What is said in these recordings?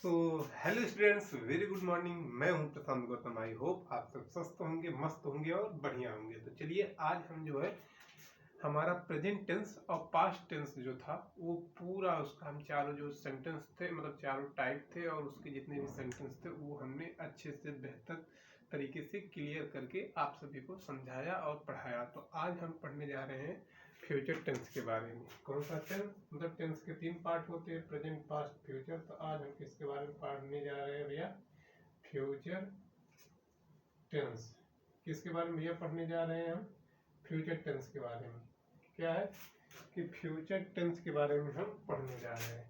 So hello students, very good morning. मैं हूं प्रशांत Gautam. I hope आप सब स्वस्थ होंगे, मस्त होंगे और बढ़िया होंगे। तो चलिए आज हम जो है हमारा प्रेजेंट टेंस और पास्ट टेंस जो था वो पूरा उसका हम चारों जो सेंटेंस थे, मतलब चारों टाइप थे और उसके जितने भी सेंटेंस थे वो हमने अच्छे से बेहतर तरीके से क्लियर करके आप सभी को समझाया और पढ़ाया। तो आज हम पढ़ने जा रहे हैं फ्यूचर टेंस के बारे में। कौन सा टेंस? मतलब टेंस के 3 पार्ट होते हैं, प्रेजेंट, पास्ट, फ्यूचर। तो आज हम किसके बारे में पढ़ने जा रहे हैं भैया? Future tense. किसके बारे में भैया पढ़ने जा रहे हैं हम? फ्यूचर टेंस के बारे में। क्या है कि फ्यूचर टेंस के बारे में हम पढ़ने जा रहे हैं।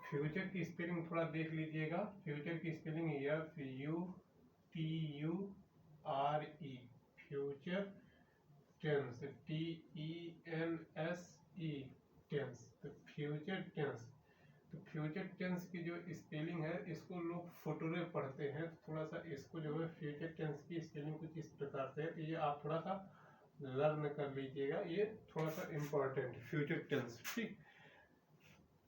फ्यूचर की स्पेलिंग थोड़ा देख लीजिएगा। फ्यूचर की spelling FUTURE, future tense, TENSE, tense. तो फ्यूचर टेंस, तो फ्यूचर टेंस की जो स्पेलिंग है इसको लोग फुटुरे पढ़ते हैं। थोड़ा सा इसको जो है फ्यूचर टेंस की स्पेलिंग कुछ इस प्रकार से है, तो ये आप थोड़ा सा लर्न कर लीजिएगा, ये थोड़ा सा इम्पोर्टेंट फ्यूचर टेंस। ठीक,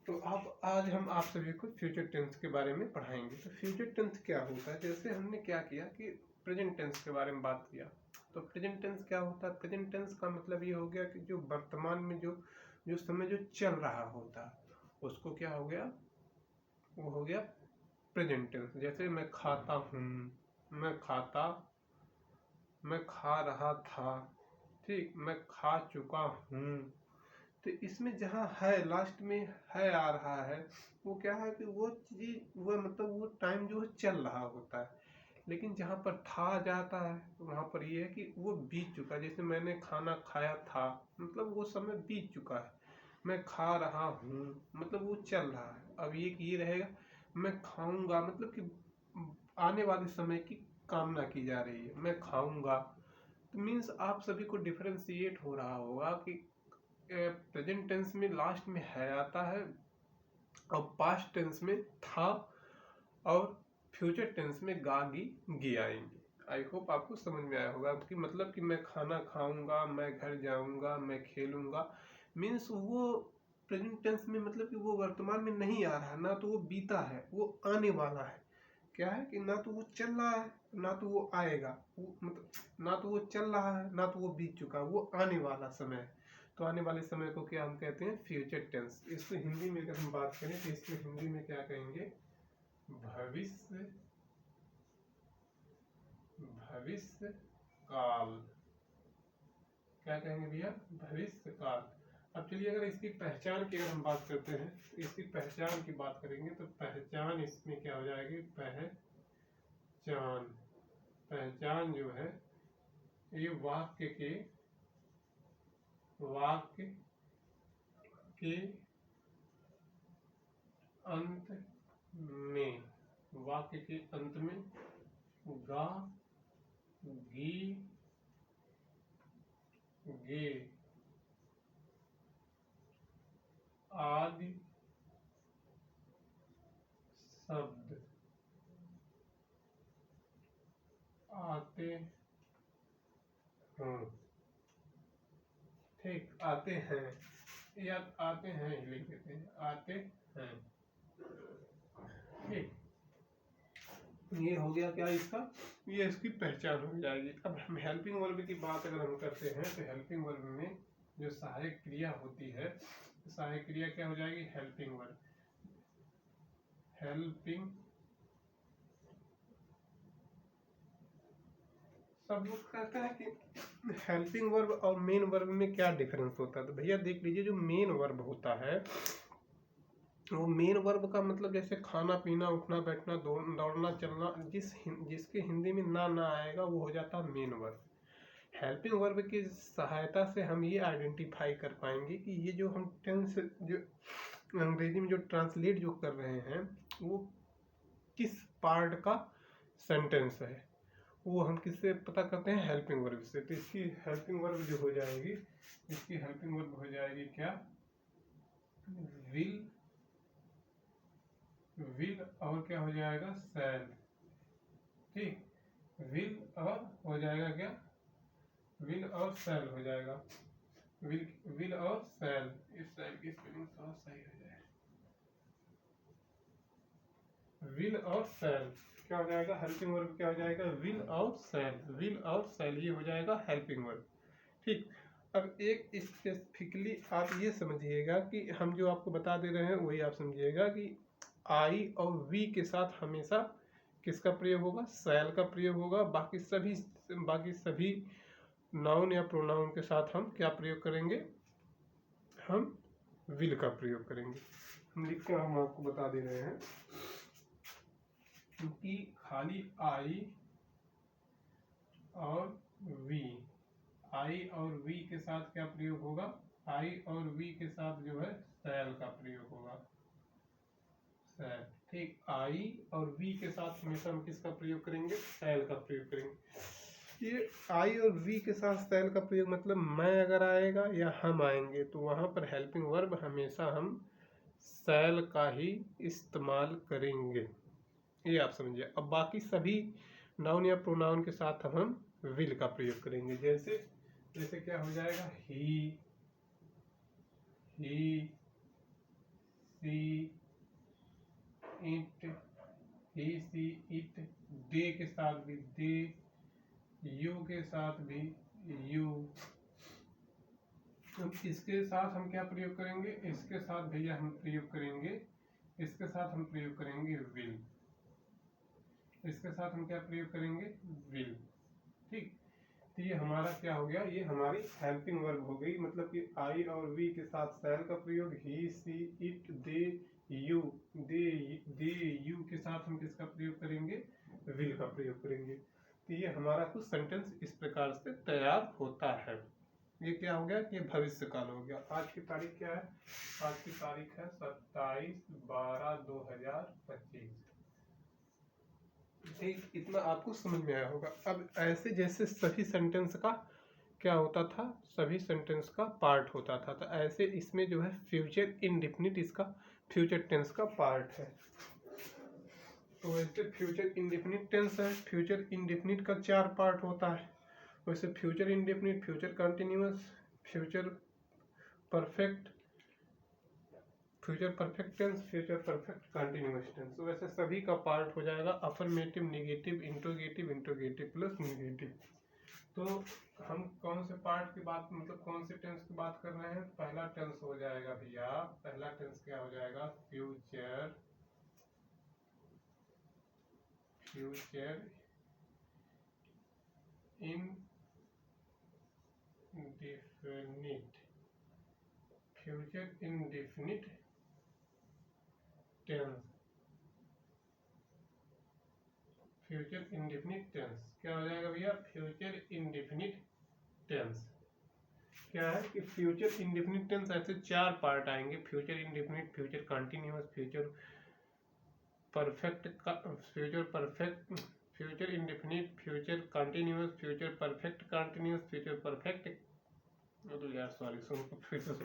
तो आज हम आप सभी को फ्यूचर टेंस के बारे में पढ़ाएंगे। तो फ्यूचर टेंस क्या होता है? जैसे हमने क्या किया कि प्रेजेंट टेंस के बारे में बात किया, तो प्रेजेंट टेंस क्या होता है? प्रेजेंट टेंस का मतलब ये हो गया कि जो वर्तमान में जो जो समय जो चल रहा होता है उसको क्या हो गया? वो हो गया प्रेजेंट टेंस। जैसे मैं खाता हूँ, मैं खाता, मैं खा रहा था, ठीक, मैं खा चुका हूँ। तो इसमें जहाँ है लास्ट में है आ रहा है, वो क्या है कि वो चीज, वो मतलब वो टाइम जो है चल रहा होता है। लेकिन जहाँ पर था जाता है तो वहाँ पर ये है कि वो बीत चुका है। जैसे मैंने खाना खाया था, मतलब वो समय बीत चुका है। मैं खा रहा हूँ, मतलब वो चल रहा है। अब ये रहेगा मैं खाऊंगा, मतलब कि आने वाले समय की कामना की जा रही है, मैं खाऊंगा। तो मीन्स आप सभी को डिफरेंशिएट हो रहा होगा कि प्रेजेंट टेंस में लास्ट में है आता है और पास्ट टेंस में था और फ्यूचर टेंस में गा गी आएंगे। आई होप आपको समझ में आया होगा कि मतलब कि मैं खाना खाऊंगा, मैं घर जाऊंगा, मैं खेलूंगा। मीन्स वो प्रेजेंट टेंस में मतलब कि वो वर्तमान में नहीं आ रहा है, ना तो वो बीता है, वो आने वाला है। क्या है कि ना तो वो चल रहा है ना तो वो आएगा, वो मतलब ना तो वो चल रहा है ना तो वो बीत चुका है, वो आने वाला समय है। तो आने वाले समय को क्या हम कहते हैं? Future tense. इसको हिंदी में अगर हम बात करें तो इसको हिंदी में क्या कहेंगे? भविष्य, भविष्य काल। क्या कहेंगे भैया? भविष्य काल। अब चलिए अगर इसकी पहचान की अगर हम बात करते हैं, इसकी पहचान की बात करेंगे तो पहचान इसमें क्या हो जाएगी? पहचान। पहचान जो है ये वाक्य के अंत में, वाक्य के अंत में गा गी गे आदि शब्द आते हैं। ठीक, आते हैं या आते हैं लिख देते हैं, आते हैं। ठीक, ये हो गया क्या इसका? ये इसकी पहचान हो जाएगी। अब हम हेल्पिंग वर्ब की बात अगर हम करते हैं तो हेल्पिंग वर्ब में जो सहायक क्रिया होती है, सहायक क्रिया क्या हो जाएगी? Helping verb. हेल्पिंग, सब लोग कहते हैं कि हेल्पिंग वर्ब और मेन वर्ब में क्या डिफरेंस होता है। तो भैया देख लीजिए, जो मेन वर्ब होता है वो मेन वर्ब का मतलब जैसे खाना पीना, उठना बैठना, दौड़ना चलना, जिसके हिंदी में ना आएगा वो हो जाता है मेन वर्ब। हेल्पिंग वर्ब की सहायता से हम ये आइडेंटिफाई कर पाएंगे कि ये जो हम टेंस जो अंग्रेजी में जो ट्रांसलेट जो कर रहे हैं वो किस पार्ट का सेंटेंस है, वो हम किससे पता करते हैं? हेल्पिंग वर्ब से। तो इसकी हेल्पिंग वर्ब जो हो जाएगी, इसकी हेल्पिंग वर्ब हो जाएगी क्या? विल, विल और क्या हो जाएगा? शैल। ठीक, विल और हो जाएगा क्या? विल और शैल हो जाएगा। विल और शैल, इस शैल की स्पेलिंग थोड़ा सही हो जाए। विल और शैल क्या हो जाएगा, हेल्पिंग वर्ब क्या हो जाएगा, विल और शैल, विल और शैल ये हो जाएगा हेल्पिंग वर्ब। ठीक, अब एक स्पेसिफिकली आप ये समझिएगा कि हम जो आपको बता दे रहे हैं वही आप समझिएगा कि आई और वी के साथ हमेशा किसका प्रयोग होगा, शैल का प्रयोग होगा। बाकी सभी नाउन या प्रोनाउन के साथ हम क्या प्रयोग करेंगे, हम विल का प्रयोग करेंगे। हम लिख कर हम आपको बता दे रहे हैं क्योंकि खाली आई और वी, आई और वी के साथ क्या प्रयोग होगा, आई और वी के साथ जो है शैल का प्रयोग होगा, शैल। ठीक, आई और वी के साथ हमेशा हम किसका प्रयोग करेंगे, शैल का प्रयोग करेंगे। ये आई और वी के साथ शैल का प्रयोग मतलब मैं अगर आएगा या हम आएंगे तो वहां पर हेल्पिंग वर्ब हमेशा हम शैल का ही इस्तेमाल करेंगे, ये आप समझिए। अब बाकी सभी नाउन या प्रोनाउन के साथ हम विल का प्रयोग करेंगे। जैसे क्या हो जाएगा, ही she, it, he she it, दे के साथ भी दे, यू के साथ भी यू। अब इसके साथ हम क्या प्रयोग करेंगे, इसके साथ भैया हम प्रयोग करेंगे, इसके साथ हम प्रयोग करेंगे विल, इसके साथ हम क्या प्रयोग करेंगे, विल। ठीक, तो ये हमारा क्या हो गया, ये हमारी हेल्पिंग वर्ब हो गई। मतलब कि आई और वी के साथ शैल का प्रयोग, he she it they you, they you के साथ हम किसका प्रयोग करेंगे, विल का प्रयोग करेंगे। तो ये हमारा कुछ सेंटेंस इस प्रकार से तैयार होता है। ये क्या हो गया कि भविष्य काल हो गया। आज की तारीख क्या है, आज की तारीख है 27/12/2025। ठीक, इतना आपको समझ में आया होगा। अब ऐसे जैसे सभी सेंटेंस का क्या होता था, सभी सेंटेंस का पार्ट होता था, तो ऐसे इसमें जो है फ्यूचर इंडेफिनिट इसका फ्यूचर टेंस का पार्ट है। तो वैसे फ्यूचर इंडेफिनिट टेंस है, फ्यूचर इंडेफिनिट का 4 पार्ट होता है। वैसे future indefinite, future continuous, future perfect, future perfect tense, future perfect continuous tense. तो वैसे सभी का पार्ट हो जाएगा affirmative, negative, interrogative, interrogative plus negative. तो हम कौन से पार्ट की बात, मतलब कौन से टेंस की बात कर रहे हैं, पहला टेंस हो जाएगा भैया, पहला टेंस क्या हो जाएगा, future, future indefinite, future indefinite tense, future indefinite tense क्या हो जाएगा भैया, फ्यूचर इंडेफिनिट टेंस। क्या है कि फ्यूचर इंडेफिनिट टेंस ऐसे 4 पार्ट आएंगे, future indefinite, future continuous, future perfect, future perfect, future indefinite, future continuous, future perfect continuous, future perfect, तो यार सॉरी सुन, फिर से सुन,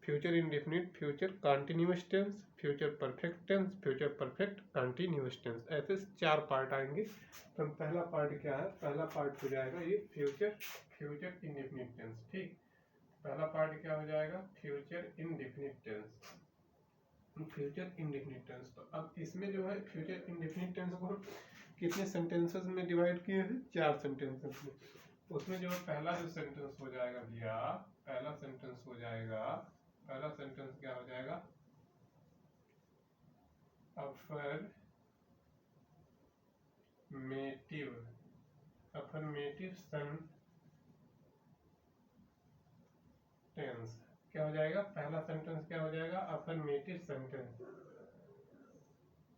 future indefinite, future continuous tense, future perfect tense, future perfect continuous tense, ऐसे 4 part आएंगे। तो पहला पार्ट क्या है, पहला पार्ट हो जाएगा ये फ्यूचर इंडेफिनिट टेंस। ठीक, पहला पार्ट क्या हो जाएगा, future indefinite tense, future indefinite tense. तो अब इसमें जो है फ्यूचर इंडेफिनिट टेंस को कितने सेंटेंसेस में डिवाइड किए हैं, 4 सेंटेंसेस में। उसमें जो पहला जो सेंटेंस हो जाएगा भैया, पहला सेंटेंस हो जाएगा, पहला सेंटेंस क्या हो जाएगा, अफर्मेटिव, अफर्मेटिव सेंटेंस क्या हो जाएगा, पहला सेंटेंस क्या हो जाएगा, अफर्मेटिव सेंटेंस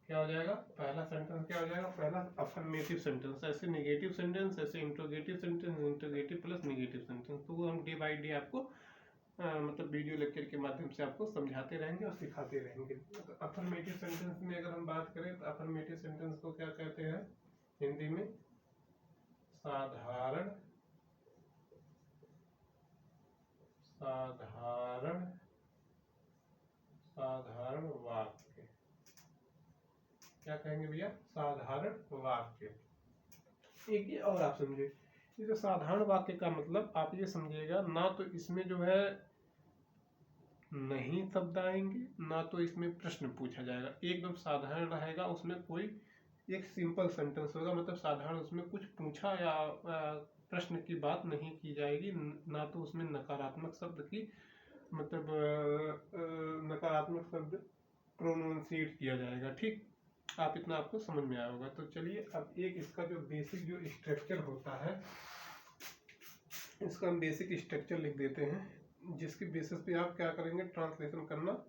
क्या हो जाएगा, पहला सेंटेंस क्या हो जाएगा, पहला अफर्मेटिव सेंटेंस। ऐसे नेगेटिव सेंटेंस, ऐसे interrogative sentence, interrogative plus negative sentence. तो वो हम डे बाय डे आपको मतलब वीडियो लेक्चर के माध्यम से आपको समझाते रहेंगे और सिखाते रहेंगे। तो अफर्मेटिव सेंटेंस में अगर हम बात करें तो अफर्मेटिव सेंटेंस को क्या कहते हैं हिंदी में, साधारण, साधारण, साधारण वाक्य, क्या कहेंगे भैया, साधारण वाक्य। एक ये और आप समझे, ये जो साधारण वाक्य का मतलब आप ये समझिएगा, ना तो इसमें जो है नहीं शब्द आएंगे, ना तो इसमें प्रश्न पूछा जाएगा, एकदम साधारण रहेगा। उसमें कोई एक सिंपल सेंटेंस होगा, मतलब साधारण, उसमें कुछ पूछा या प्रश्न की बात नहीं की जाएगी, ना तो उसमें नकारात्मक शब्द की मतलब नकारात्मक शब्द प्रोनाउंसिएट किया जाएगा। ठीक, आप इतना आपको समझ में आया होगा। तो चलिए अब एक इसका जो बेसिक जो स्ट्रक्चर होता है, इसका हम बेसिक स्ट्रक्चर लिख देते हैं, जिसके बेसिस पे आप क्या करेंगे, ट्रांसलेशन करना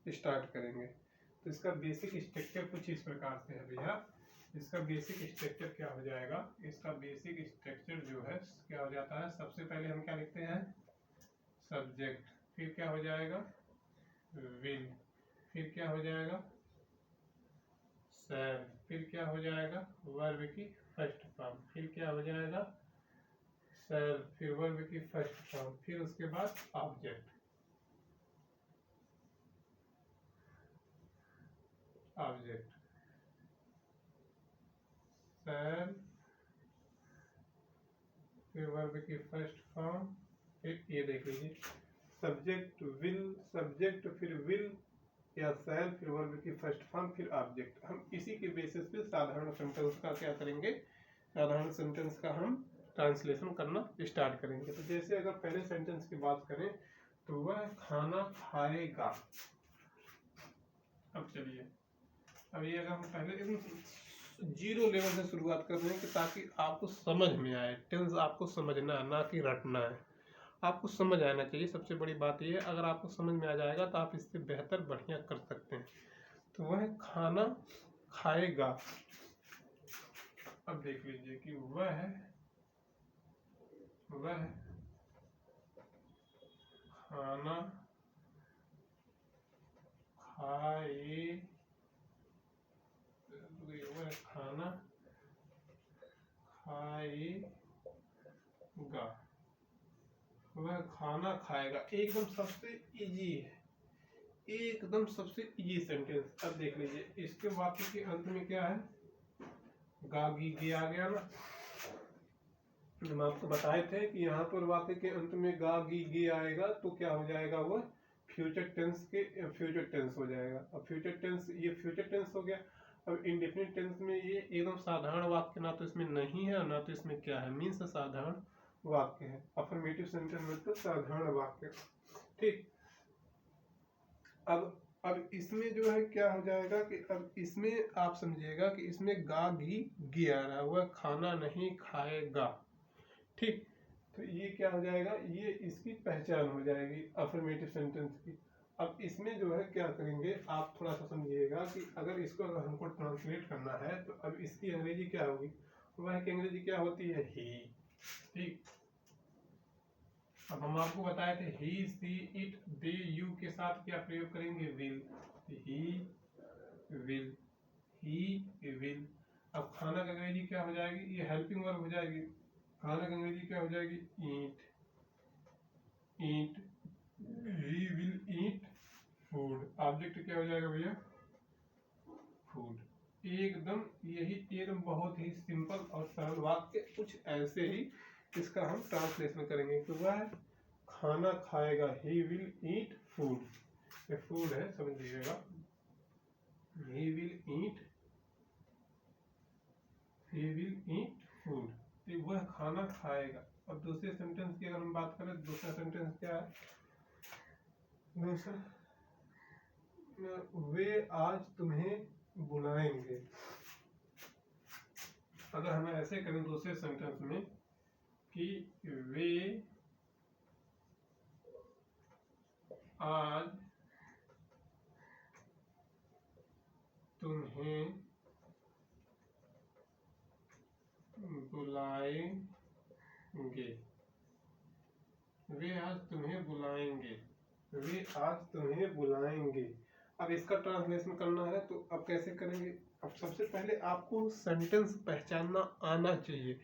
स्टार्ट करेंगे। तो इसका बेसिक स्ट्रक्चर कुछ इस प्रकार से है भैया। इसका बेसिक स्ट्रक्चर क्या हो जाएगा, इसका बेसिक स्ट्रक्चर जो है क्या हो जाता है, सबसे पहले हम क्या लिखते हैं, सब्जेक्ट, फिर क्या हो जाएगा, विल, फिर क्या हो जाएगा, शैल, फिर क्या हो जाएगा, वर्ब की फर्स्ट फॉर्म, फिर क्या हो जाएगा, शैल, फिर वर्ब की फर्स्ट फॉर्म, फिर उसके बाद ऑब्जेक्ट, ऑब्जेक्ट, शैल, फिर वर्ब की फर्स्ट फॉर्म, फिर ये देख लीजिए, सब्जेक्ट विल, सब्जेक्ट फिर विल या शैल, फिर वर्ब की फर्स्ट फॉर्म, फिर ऑब्जेक्ट। हम इसी के बेसिस पे साधारण सेंटेंस का क्या करेंगे, साधारण सेंटेंस का हम ट्रांसलेशन करना स्टार्ट करेंगे। तो जैसे अगर पहले सेंटेंस की बात करें तो वह खाना खाएगा। अब चलिए, अब ये अगर हम पहले एकदम जीरो लेवल से शुरुआत कर रहे हैं कि ताकि आपको समझ में आए, टेंस आपको समझना है, ना कि रटना है, आपको समझ आना चाहिए। सबसे बड़ी बात यह है, अगर आपको समझ में आ जाएगा तो आप इससे बेहतर बढ़िया कर सकते हैं। तो वह खाना खाएगा। अब देख लीजिए कि वह खाना खाए, वह खाना खाएगा, वह खाना खाएगा। एकदम सबसे इजी है, एकदम सबसे इजी सेंटेंस। अब देख लीजिए, इसके वाक्य के अंत में क्या है, गागी गे आ गया ना। हम आपको बताए थे कि यहाँ पर वाक्य के अंत में गागी गे आएगा तो क्या हो जाएगा, वो फ्यूचर टेंस के फ्यूचर टेंस हो जाएगा। अब फ्यूचर टेंस, ये फ्यूचर टेंस हो गया। अब इंडेफिनिट टेंस में ये एकदम साधारण वाक्य, ना तो इसमें नहीं है और ना तो इसमें क्या है, मीन्स साधारण वाक्य है। अफर्मेटिव सेंटेंस मतलब साधारण वाक्य। ठीक, अब इसमें जो है क्या हो जाएगा कि अब इसमें आप समझिएगा कि इसमें गा घी गी आ रहा है, वह खाना नहीं खाएगा। ठीक, तो ये क्या हो जाएगा, ये इसकी पहचान हो जाएगी अफर्मेटिव सेंटेंस की। अब इसमें जो है क्या करेंगे, आप थोड़ा सा समझिएगा कि अगर इसको अगर हमको ट्रांसलेट करना है तो अब इसकी अंग्रेजी क्या होगी, वह की अंग्रेजी क्या होती है, ही। ठीक, अब हम आपको बताए थे ही, सी, इट, दे, यू के साथ क्या प्रयोग करेंगे, will, he will, he will. अब खाना की अंग्रेजी क्या हो जाएगी, ये हेल्पिंग वर्ब हो जाएगी, खाना की अंग्रेजी क्या हो जाएगी, eat, eat, he will eat food. Object क्या हो जाएगा भैया, फूड। एकदम यही एकदम बहुत ही सिंपल और सरल वाक्य, कुछ ऐसे ही इसका हम ट्रांसलेशन करेंगे कि वह खाना खाएगा, ही विल ईट फूड। ये फूड है, समझ लीजिएगा, ही विल ईट फूड, तो वह खाना खाएगा। और दूसरे सेंटेंस की अगर हम बात करें, दूसरा सेंटेंस क्या है, दूसरा, वे आज तुम्हें बुलाएंगे। अगर हम ऐसे करें दूसरे सेंटेंस में कि वे आज तुम्हें बुलाएंगे, वे आज तुम्हें बुलाएंगे, वे आज तुम्हें बुलाएंगे। अब इसका ट्रांसलेशन करना है तो अब कैसे करेंगे, अब सबसे पहले आपको सेंटेंस पहचानना आना चाहिए।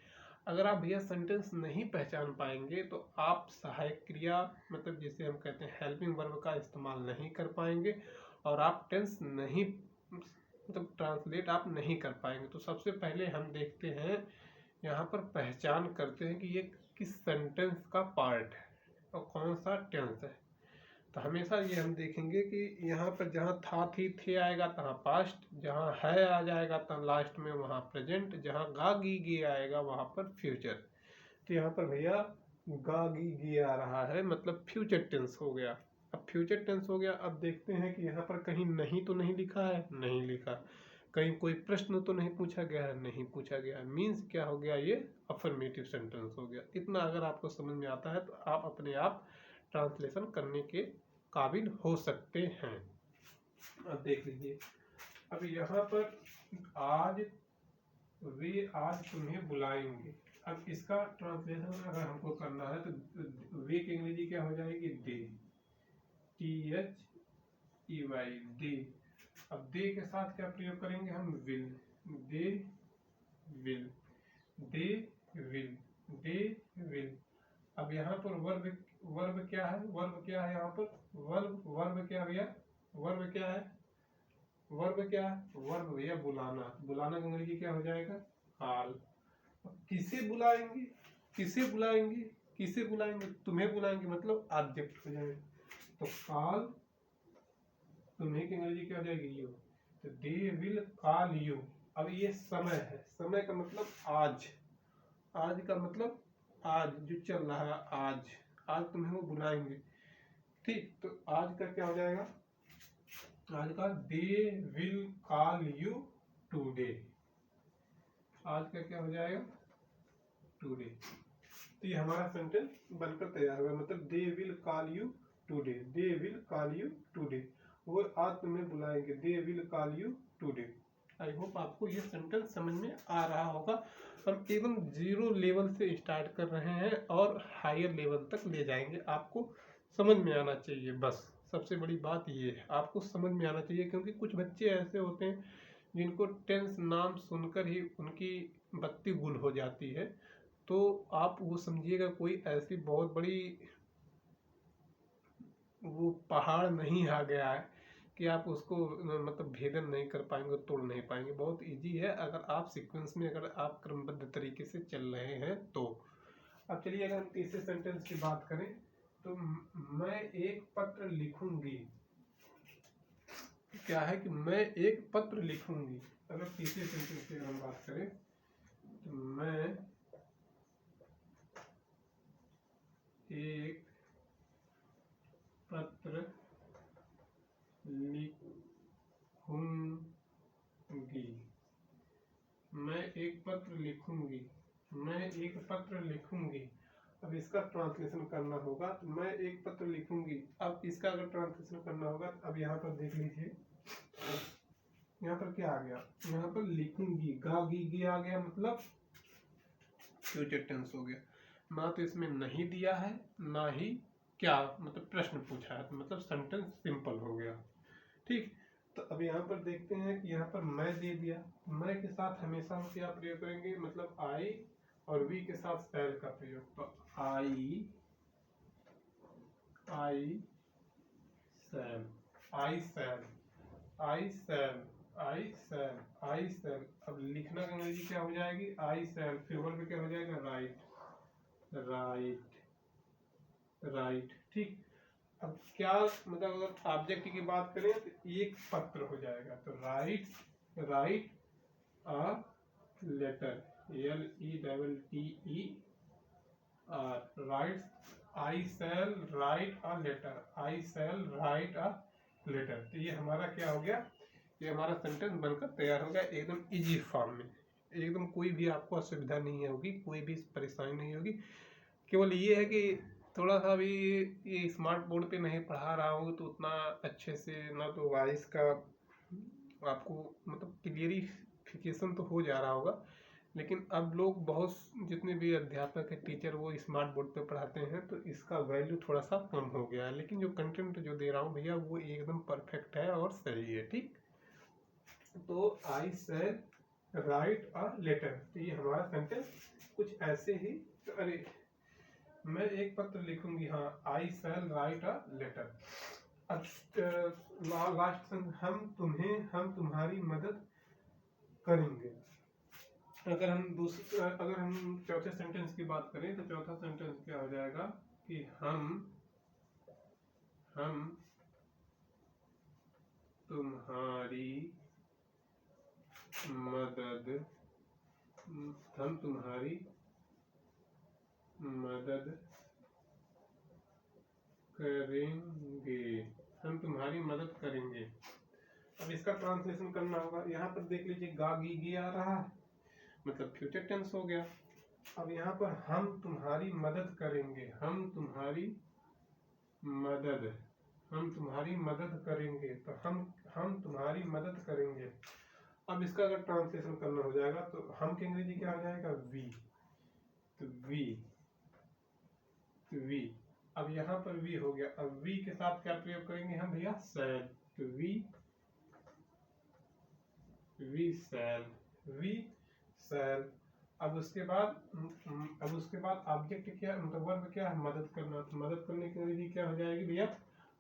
अगर आप भैया सेंटेंस नहीं पहचान पाएंगे तो आप सहायक क्रिया, मतलब जिसे हम कहते हैं हेल्पिंग वर्ब का इस्तेमाल नहीं कर पाएंगे और आप टेंस नहीं, मतलब ट्रांसलेट आप नहीं कर पाएंगे। तो सबसे पहले हम देखते हैं, यहाँ पर पहचान करते हैं कि ये किस सेंटेंस का पार्ट है और कौन सा टेंस है। तो हमेशा ये हम देखेंगे कि यहाँ पर जहाँ था थी थे आएगा तहाँ पास्ट, जहाँ है आ जाएगा तहाँ लास्ट में वहाँ प्रेजेंट, जहाँ गा गी गे आएगा वहाँ पर फ्यूचर। तो यहाँ पर भैया गा गी गे आ रहा है, मतलब फ्यूचर टेंस हो गया। अब फ्यूचर टेंस हो गया, अब देखते हैं कि यहाँ पर कहीं नहीं तो नहीं लिखा है, नहीं लिखा। कहीं कोई प्रश्न तो नहीं पूछा गया है, नहीं पूछा गया है। मीन्स क्या हो गया, ये अफर्मेटिव सेंटेंस हो गया। इतना अगर आपको समझ में आता है तो आप अपने आप ट्रांसलेशन करने के काबिल हो सकते हैं। अब देख लीजिए, अब यहाँ पर आज वे आज तुम्हें बुलाएंगे। अब इसका ट्रांसलेशन अगर हमको करना है तो वे की अंग्रेजी क्या हो जाएगी, दे, THEY, दे। अब दे के साथ क्या प्रयोग करेंगे हम, will, they will, they will, they will. अब यहाँ पर वर्ब क्या है, वर्ब क्या है यहाँ पर, वर्ब क्या भैया, वर्ब क्या है, वर्ब क्या है, वर्ब भैया बुलाना। बुलाना की अंग्रेजी क्या हो जाएगा, कॉल। किसे बुलाएंगे, किसे बुलाएंगे, किसे बुलाएंगे, तुम्हें बुलाएंगे, मतलब ऑब्जेक्ट हो जाएगा। तो कॉल तुम्हें की अंग्रेजी क्या हो जाएगी, यू। तो दे विल कॉल यू। अब ये समय है, समय का मतलब आज, आज का मतलब आज जो चल रहा है, आज तुम्हें वो बुलाएंगे। ठीक, तो आज का क्या हो जाएगा, आज का they will call you today. आज का क्या हो जाएगा, टुडे। तो ये हमारा सेंटेंस बनकर तैयार हुआ, मतलब they will call you today, they will call you today. वो आज तुम्हें बुलाएंगे, they will call you today. I hope आपको ये सेंटेंस समझ में आ रहा होगा। हम एकदम 0 लेवल से स्टार्ट कर रहे हैं और हायर लेवल तक ले जाएंगे। आपको समझ में आना चाहिए, बस सबसे बड़ी बात ये है, आपको समझ में आना चाहिए। क्योंकि कुछ बच्चे ऐसे होते हैं जिनको टेंस नाम सुनकर ही उनकी बत्ती गुल हो जाती है। तो आप वो समझिएगा कोई ऐसी बहुत बड़ी वो पहाड़ नहीं आ गया है कि आप उसको मतलब भेदन नहीं कर पाएंगे, तोड़ नहीं पाएंगे। बहुत इजी है अगर आप सीक्वेंस में, अगर आप क्रमबद्ध तरीके से चल रहे हैं तो। अब चलिए अगर हम तीसरे सेंटेंस की बात करें तो मैं एक पत्र लिखूंगी। क्या है कि मैं एक पत्र लिखूंगी। अगर तीसरे सेंटेंस की हम बात करें तो मैं एक पत्र लिखूंगी, मैं एक पत्र लिखूंगी, मैं एक पत्र लिखूंगी। अब इसका ट्रांसलेशन करना होगा, तो मैं एक पत्र लिखूंगी। अब इसका अगर ट्रांसलेशन करना होगा तो अब यहाँ पर देख लीजिए, यहाँ पर क्या आ गया, यहाँ पर लिखूंगी, गा गी गी आ गया, मतलब फ्यूचर टेंस हो गया। ना तो इसमें नहीं दिया है, ना ही क्या मतलब प्रश्न पूछा है, तो मतलब सेंटेंस सिंपल हो गया। ठीक, तो अब यहाँ पर देखते हैं कि यहाँ पर मैं दे दिया। मैं के साथ हमेशा हम क्या प्रयोग करेंगे, मतलब आई, और वी के साथ सैल का प्रयोग। तो आई सैल, आई सैल, आई सैल, आई सैल, आई सैल। अब लिखना का अंग्रेजी क्या हो जाएगी, आई सैल, फिर वर्ब क्या हो जाएगा, राइट, राइट, राइट। ठीक, अब क्या मतलब अगर ऑब्जेक्ट की बात करें तो एक पत्र हो जाएगा। तो write, write a letter, LETTER, write, I shall write a letter, I shall write a letter. तो ये हमारा क्या हो गया, ये हमारा सेंटेंस बनकर तैयार हो गया एकदम इजी फॉर्म में। एकदम कोई भी आपको असुविधा नहीं होगी, कोई भी परेशानी नहीं होगी। केवल ये है कि थोड़ा सा भी ये स्मार्ट बोर्ड पे नहीं पढ़ा रहा हूँ तो उतना अच्छे से ना तो वॉइस का आपको मतलब क्लियरिफिकेशन तो हो जा रहा होगा। लेकिन अब लोग बहुत जितने भी अध्यापक है, टीचर, वो स्मार्ट बोर्ड पे पढ़ाते हैं तो इसका वैल्यू थोड़ा सा कम हो गया है। लेकिन जो कंटेंट जो दे रहा हूँ भैया वो एकदम परफेक्ट है और सही है। ठीक, तो आई शैल राइट अ लेटर, तो ये हमारा सेंटेंस कुछ ऐसे ही। तो अरे मैं एक पत्र लिखूंगी, हाँ, आई shall write a letter. Last हम तुम्हारी मदद करेंगे। अगर हम चौथे सेंटेंस की बात करें तो चौथा सेंटेंस क्या हो जाएगा कि हम हम तुम्हारी मदद करेंगे। हम तुम्हारी मदद करेंगे। अब इसका ट्रांसलेशन करना होगा। यहाँ पर देख लीजिए गा गी गी आ रहा है, मतलब फ्यूचर टेंस हो गया। अब यहाँ पर हम तुम्हारी मदद करेंगे, हम तुम्हारी मदद करेंगे, तो हम तुम्हारी मदद करेंगे। अब इसका अगर ट्रांसलेशन करना हो जाएगा तो हम के अंग्रेजी क्या हो जाएगा, वी। तो वी अब यहाँ पर वी हो गया। अब वी के साथ क्या प्रयोग करेंगे हम भैया, शैल। तो वी शैल। अब उसके बाद ऑब्जेक्ट क्या, मतलब वर्ब क्या है, मदद करना। तो मदद करने की अंग्रेजी क्या हो जाएगी भैया,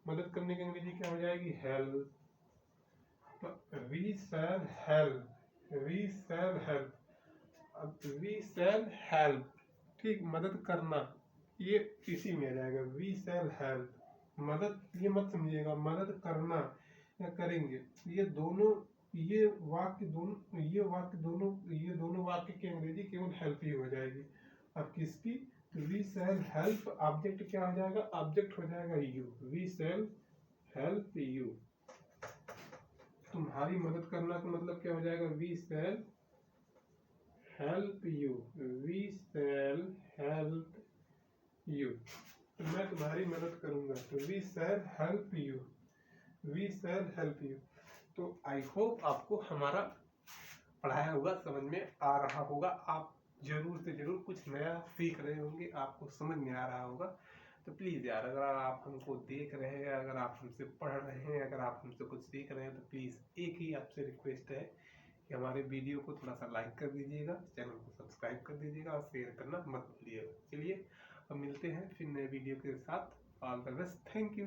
मदद करने की अंग्रेजी क्या हो जाएगी, हेल्प। तो वी शैल हेल्प। अब वी शैल हेल्प, ठीक, मदद करना, ये इसी में आ जाएगा, वी शैल हेल्प। मदद, ये मत समझिएगा, मदद करना या करेंगे, ये दोनों वाक्य की अंग्रेजी केवल हेल्प ही हो जाएगी। अब किसकी, वी शैल हेल्प, ऑब्जेक्ट क्या हो जाएगा, ऑब्जेक्ट हो जाएगा you, we shall help you. तुम्हारी मदद करना का मतलब क्या हो जाएगा, we shall help you, we shall help you. तो मैं तुम्हारी मदद करूंगा, तो we shall help you, we shall help you. तो आई होप आपको हमारा पढ़ाया हुआ समझ में आ रहा होगा। आप जरूर से जरूर कुछ नया सीख रहे होंगे, आपको समझ में आ रहा होगा। तो प्लीज़ यार, अगर आप हमको देख रहे हैं, अगर आप हमसे पढ़ रहे हैं, अगर आप हमसे कुछ सीख रहे हैं, तो प्लीज़ एक ही आपसे रिक्वेस्ट है कि हमारे वीडियो को थोड़ा सा लाइक कर दीजिएगा, चैनल को सब्सक्राइब कर दीजिएगा और शेयर करना मत भूलिएगा। चलिए अब मिलते हैं फिर नए वीडियो के साथ। All the best, thank you.